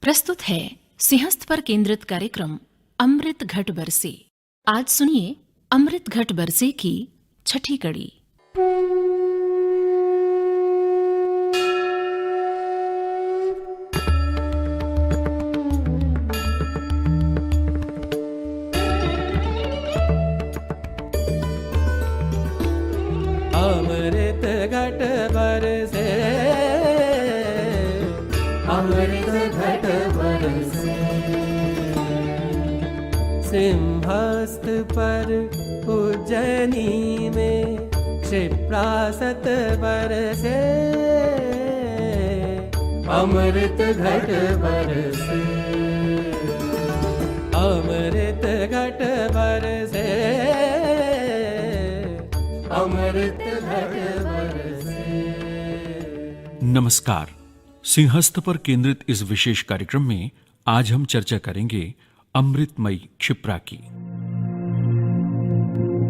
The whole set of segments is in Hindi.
प्रस्तुत है सिंहस्थ पर केंद्रित कार्यक्रम अमृत घट बरसे। आज सुनिए अमृत घट बरसे की छठी कड़ी। अमृत घट बरसे, अमृत घट बरसे, सिंहस्थ पर उज्जैनी में क्षिप्रासत बरसे, अमृत घट बरसे, अमृत घट बरसे, अमृत घट बरसे। नमस्कार। सिंहस्थ पर केंद्रित इस विशेष कार्यक्रम में आज हम चर्चा करेंगे अमृतमयी क्षिप्रा की।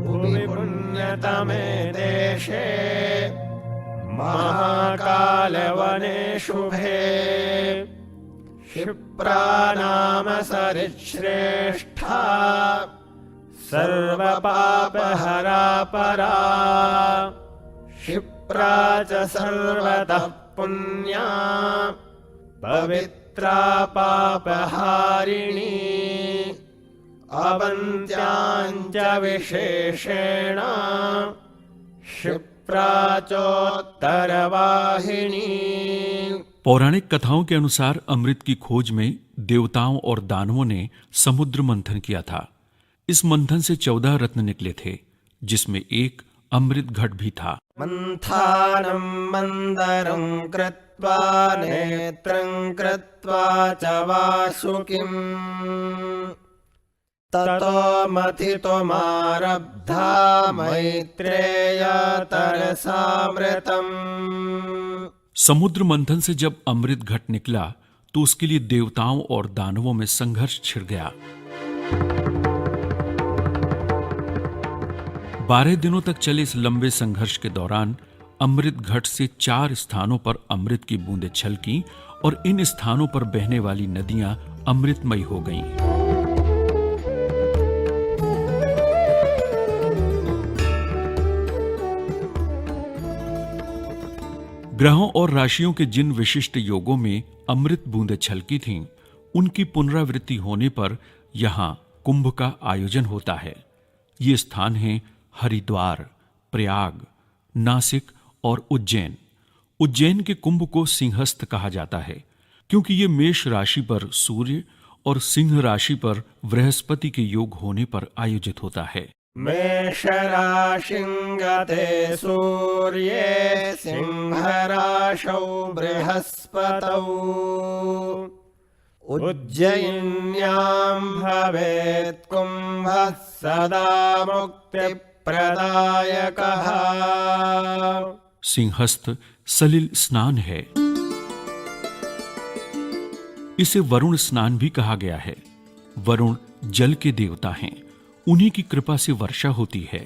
भूमि पुण्यतमे देशे महाकाल वने शुभे क्षिप्रा नाम सरिश्रेष्ठा सर्वपापहरा परा क्षिप्रा च सर्वतः पुण्या पवित्रा पापहारिणी अवन्त्याञ्च विशेषेण क्षिप्रा चोत्तरवाहिनी। पौराणिक कथाओं के अनुसार अमृत की खोज में देवताओं और दानवों ने समुद्र मंथन किया था। इस मंथन से 14 रत्न निकले थे, जिसमें एक अमृत घट भी था। मन्थानं मन्दरं कृत्वा नेत्रं कृत्वा च वासुकिम् ततो मथितुमारब्धा मैत्रेय तरसामृतम्। समुद्र मंथन से जब अमृत घट निकला तो उसके लिए देवताओं और दानवों में संघर्ष छिड़ गया। 12 दिनों तक चले इस लंबे संघर्ष के दौरान अमृत घट से 4 स्थानों पर अमृत की बूंदें छलकीं और इन स्थानों पर बहने वाली नदियां अमृतमयी हो गईं। ग्रहों और राशियों के जिन विशिष्ट योगों में अमृत बूंदें छलकी थीं, उनकी पुनरावृत्ति होने पर यहां कुंभ का आयोजन होता है। ये स्थान हैं हरिद्वार, प्रयाग, नासिक और उज्जैन। उज्जैन के कुंभ को सिंहस्थ कहा जाता है, क्योंकि ये मेष राशि पर सूर्य और सिंह राशि पर बृहस्पति के योग होने पर आयोजित होता है। मेष राशिं गते सूर्ये सिंह राशौ बृहस्पतौ उज्जयिन्यां भवेत् कुम्भः सदा मुक्तिप्रदायकः। सिंहस्थ सलिल स्नान है। इसे वरुण स्नान भी कहा गया है। वरुण जल के देवता हैं, उन्हीं की कृपा से वर्षा होती है।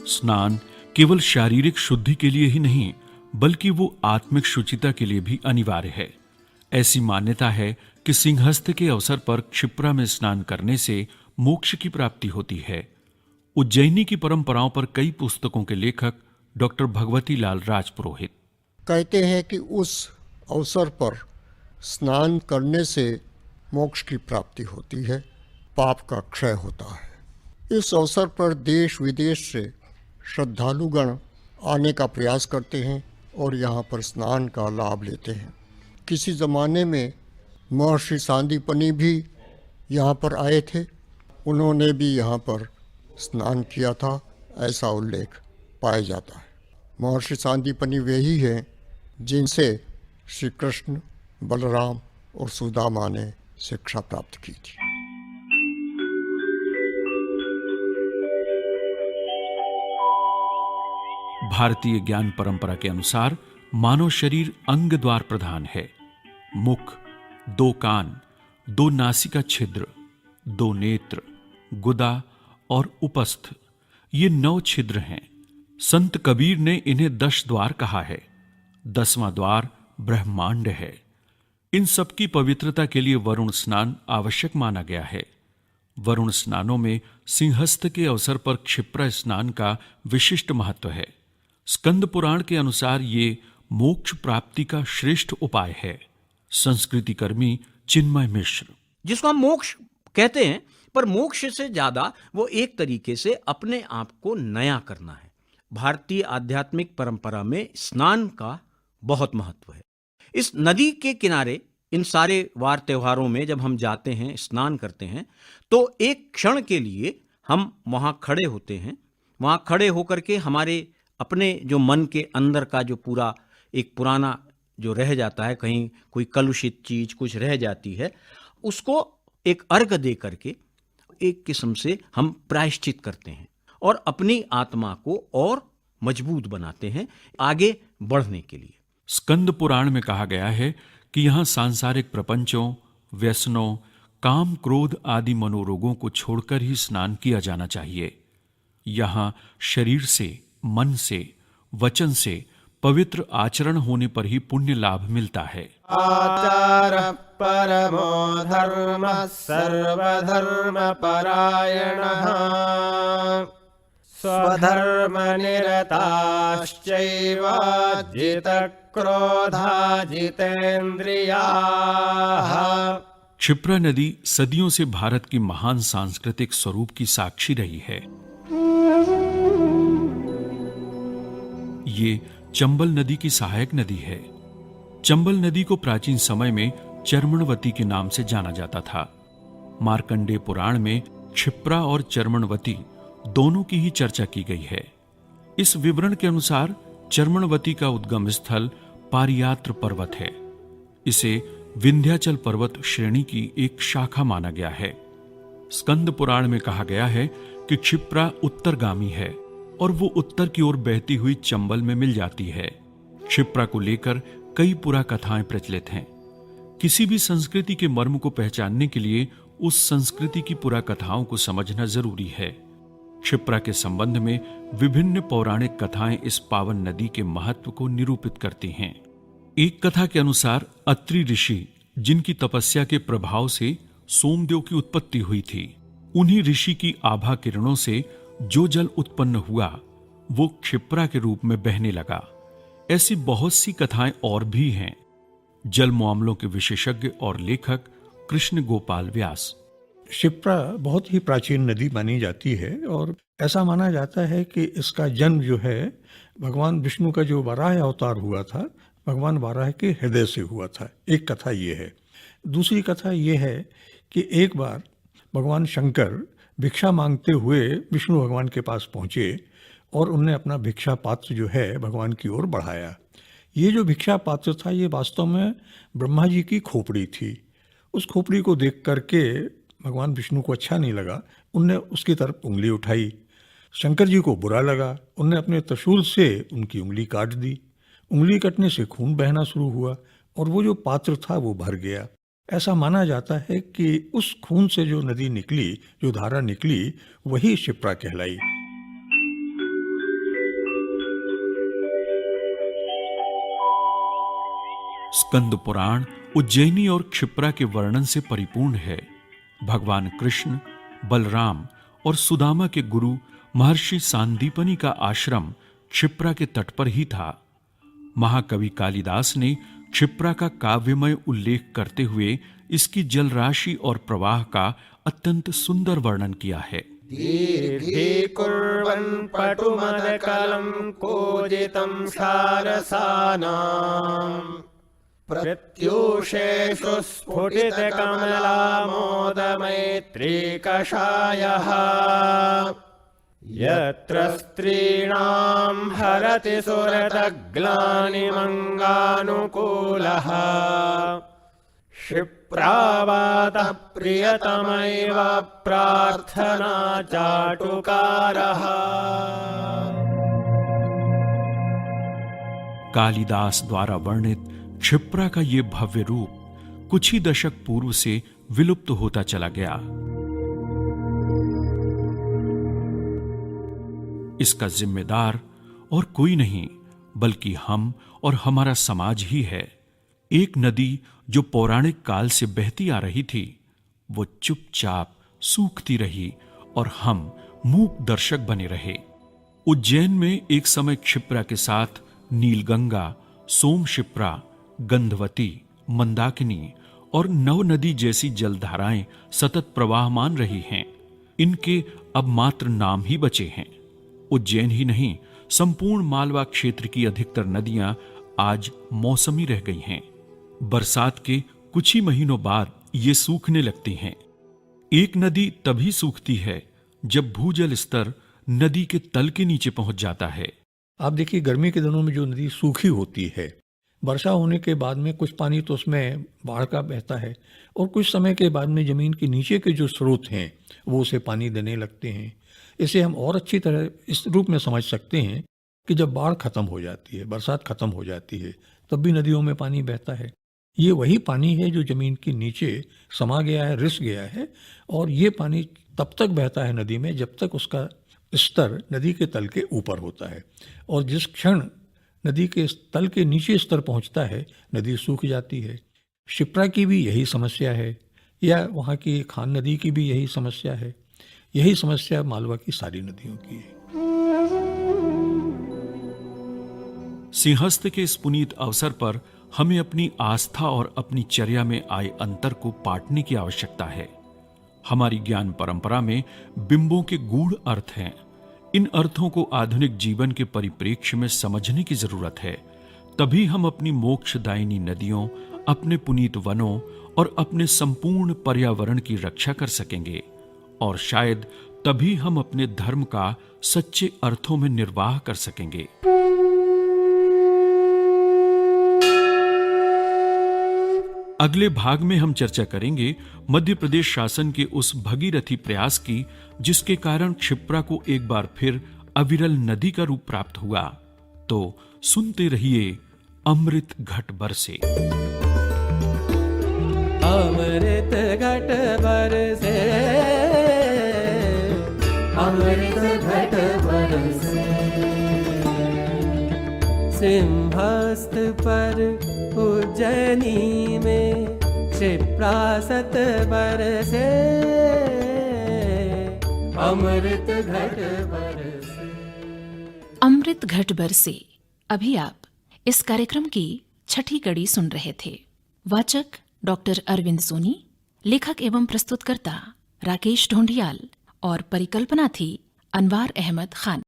स्नान केवल शारीरिक शुद्धि के लिए ही नहीं, बल्कि वो आत्मिक शुचिता के लिए भी अनिवार्य है। ऐसी मान्यता है कि सिंहस्थ के अवसर पर क्षिप्रा में स्नान करने से मोक्ष की प्राप्ति होती है। उज्जैनी की परंपराओं पर कई पुस्तकों के लेखक डॉक्टर भगवती लाल राजपुरोहित कहते हैं कि उस अवसर पर स्नान करने से मोक्ष की प्राप्ति होती है, पाप का क्षय होता है। इस अवसर पर देश विदेश से श्रद्धालुगण आने का प्रयास करते हैं और यहाँ पर स्नान का लाभ लेते हैं। किसी ज़माने में महर्षि सांदीपनि भी यहाँ पर आए थे, उन्होंने भी यहाँ पर स्नान किया था, ऐसा उल्लेख पाया जाता है। महर्षि सांदीपनि वे ही हैं जिनसे श्री कृष्ण, बलराम और सुदामा ने शिक्षा प्राप्त की थी। भारतीय ज्ञान परंपरा के अनुसार मानव शरीर अंग द्वार प्रधान है। मुख, 2 कान, 2 नासिका छिद्र, 2 नेत्र, गुदा और उपस्थ, ये 9 छिद्र हैं। संत कबीर ने इन्हें 10 द्वार कहा है। 10वां द्वार ब्रह्मांड है। इन सबकी पवित्रता के लिए वरुण स्नान आवश्यक माना गया है। वरुण स्नानों में सिंहस्थ के अवसर पर क्षिप्रा स्नान का विशिष्ट महत्व है। स्कंद पुराण के अनुसार ये मोक्ष प्राप्ति का श्रेष्ठ उपाय है। संस्कृति कर्मी चिन्मय मिश्र। जिसको हम मोक्ष कहते हैं, पर मोक्ष से ज्यादा वो एक तरीके से अपने आप को नया करना है। भारतीय आध्यात्मिक परंपरा में स्नान का बहुत महत्व है। इस नदी के किनारे इन सारे वार त्योहारों में जब हम जाते हैं, स्नान करते हैं, तो एक क्षण के लिए हम वहां खड़े होते हैं। वहां खड़े होकर के हमारे अपने जो मन के अंदर का जो पूरा एक पुराना जो रह जाता है, कहीं कोई कलुषित चीज कुछ रह जाती है, उसको एक अर्घ दे करके एक किस्म से हम प्रायश्चित करते हैं और अपनी आत्मा को और मजबूत बनाते हैं आगे बढ़ने के लिए। स्कंद पुराण में कहा गया है कि यहाँ सांसारिक प्रपंचों, व्यसनों, काम, क्रोध आदि मनोरोगों को छोड़कर ही स्नान किया जाना चाहिए। यहाँ शरीर से, मन से, वचन से पवित्र आचरण होने पर ही पुण्य लाभ मिलता है। आचार परमो धर्म सर्वधर्म परायणः स्वधर्म निरताश्चैव जितक्रोधा जितेन्द्रियाः। क्षिप्रा नदी सदियों से भारत की महान सांस्कृतिक स्वरूप की साक्षी रही है। ये चंबल नदी की सहायक नदी है। चंबल नदी को प्राचीन समय में चर्मणवती के नाम से जाना जाता था। मार्कंडेय पुराण में क्षिप्रा और चर्मणवती दोनों की ही चर्चा की गई है। इस विवरण के अनुसार चर्मणवती का उद्गम स्थल पारियात्र पर्वत है। इसे विंध्याचल पर्वत श्रेणी की एक शाखा माना गया है। स्कंद पुराण में कहा गया है कि क्षिप्रा उत्तरगामी है और वो उत्तर की ओर बहती हुई चंबल में मिल जाती है। क्षिप्रा को लेकर कई पुरा कथाएं प्रचलित हैं। किसी भी संस्कृति के मर्म को पहचानने के लिए उस संस्कृति की पुरा कथाओं को समझना जरूरी है। क्षिप्रा के संबंध में विभिन्न पौराणिक कथाएं इस पावन नदी के महत्व को निरूपित करती हैं। एक कथा के अनुसार अत्रि ऋषि, जिनकी तपस्या के प्रभाव से सोमदेव की उत्पत्ति हुई थी, उन्हीं ऋषि की आभा किरणों से जो जल उत्पन्न हुआ वो क्षिप्रा के रूप में बहने लगा। ऐसी बहुत सी कथाएं और भी हैं। जल मामलों के विशेषज्ञ और लेखक कृष्ण गोपाल व्यास। क्षिप्रा बहुत ही प्राचीन नदी मानी जाती है और ऐसा माना जाता है कि इसका जन्म जो है भगवान विष्णु का जो वाराह अवतार हुआ था, भगवान वाराह के हृदय से हुआ था। एक कथा ये है। दूसरी कथा ये है कि एक बार भगवान शंकर भिक्षा मांगते हुए विष्णु भगवान के पास पहुंचे और उनने अपना भिक्षा पात्र जो है भगवान की ओर बढ़ाया। ये जो भिक्षा पात्र था ये वास्तव में ब्रह्मा जी की खोपड़ी थी। उस खोपड़ी को देख करके भगवान विष्णु को अच्छा नहीं लगा। उनने उसकी तरफ उंगली उठाई। शंकर जी को बुरा लगा। उनने अपने त्रिशूल से उनकी उंगली काट दी। उंगली कटने से खून बहना शुरू हुआ और वो जो पात्र था वो भर गया। ऐसा माना जाता है कि उस खून से जो नदी निकली, जो धारा निकली, वही क्षिप्रा कहलाई। स्कंद पुराण उज्जैनी और क्षिप्रा के वर्णन से परिपूर्ण है। भगवान कृष्ण, बलराम और सुदामा के गुरु महर्षि सांदीपनि का आश्रम क्षिप्रा के तट पर ही था। महाकवि कालिदास ने क्षिप्रा का काव्यमय उल्लेख करते हुए इसकी जलराशि और प्रवाह का अत्यंत सुंदर वर्णन किया है। दीर्घीकुर्वन् पटुमदकलं कोजितं सारसानाम् प्रत्यूषेषु स्फुटितकमलामोदमैत्रीकषायः यत्र स्त्रीणां हरति सुरतग्लानिमङ्गानुकूलः क्षिप्रावातः प्रियतमैव प्रार्थना चाटुकारः। कालिदास द्वारा वर्णित क्षिप्रा का ये भव्य रूप कुछ ही दशक पूर्व से विलुप्त होता चला गया। इसका जिम्मेदार और कोई नहीं बल्कि हम और हमारा समाज ही है। एक नदी जो पौराणिक काल से बहती आ रही थी, वो चुपचाप सूखती रही और हम मूक दर्शक बने रहे। उज्जैन में एक समय क्षिप्रा के साथ नीलगंगा, सोमशिप्रा, गंधवती, मंदाकिनी और नव नदी जैसी जलधाराएं सतत प्रवाहमान रही हैं। इनके अब मात्र नाम ही बचे हैं। उज्जैन ही नहीं, संपूर्ण मालवा क्षेत्र की अधिकतर नदियां आज मौसमी रह गई हैं। बरसात के कुछ ही महीनों बाद ये सूखने लगती हैं। एक नदी तभी सूखती है जब भूजल स्तर नदी के तल के नीचे पहुंच जाता है। आप देखिए, गर्मी के दिनों में जो नदी सूखी होती है, वर्षा होने के बाद में कुछ पानी तो उसमें बाढ़ का बहता है और कुछ समय के बाद में जमीन के नीचे के जो स्रोत हैं वो उसे पानी देने लगते हैं। इसे हम और अच्छी तरह इस रूप में समझ सकते हैं कि जब बाढ़ खत्म हो जाती है, बरसात खत्म हो जाती है, तब भी नदियों में पानी बहता है। ये वही पानी है जो जमीन के नीचे समा गया है, रिस गया है, और ये पानी तब तक बहता है नदी में जब तक उसका स्तर नदी के तल के ऊपर होता है, और जिस क्षण नदी के तल के नीचे स्तर पहुंचता है, नदी सूख जाती है। शिप्रा की भी यही समस्या है, या वहाँ की खान नदी की भी यही समस्या है। यही समस्या मालवा की सारी नदियों की है। सिंहस्थ के इस पुनीत अवसर पर हमें अपनी आस्था और अपनी चर्या में आए अंतर को पाटने की आवश्यकता है। हमारी ज्ञान परंपरा में बिंबों के गूढ़ अर्थ हैं। इन अर्थों को आधुनिक जीवन के परिप्रेक्ष्य में समझने की जरूरत है। तभी हम अपनी मोक्षदायिनी नदियों, अपने पुनीत वनों और अपने संपूर्ण पर्यावरण की रक्षा कर सकेंगे, और शायद तभी हम अपने धर्म का सच्चे अर्थों में निर्वाह कर सकेंगे। अगले भाग में हम चर्चा करेंगे मध्य प्रदेश शासन के उस भगीरथी प्रयास की जिसके कारण क्षिप्रा को एक बार फिर अविरल नदी का रूप प्राप्त हुआ। तो सुनते रहिए अमृत घट बरसे। अमृत घट बरसे, अमृत घट बरसे, सिंहस्थ पर उज्जैनी में क्षिप्रासत बरसे, अमृत घट बरसे। अमृत घट बरसे। अभी आप इस कार्यक्रम की छठी कड़ी सुन रहे थे। वाचक डॉक्टर अरविंद सोनी, लेखक एवं प्रस्तुतकर्ता राकेश ढोंडियाल, और परिकल्पना थी अनवार अहमद खान।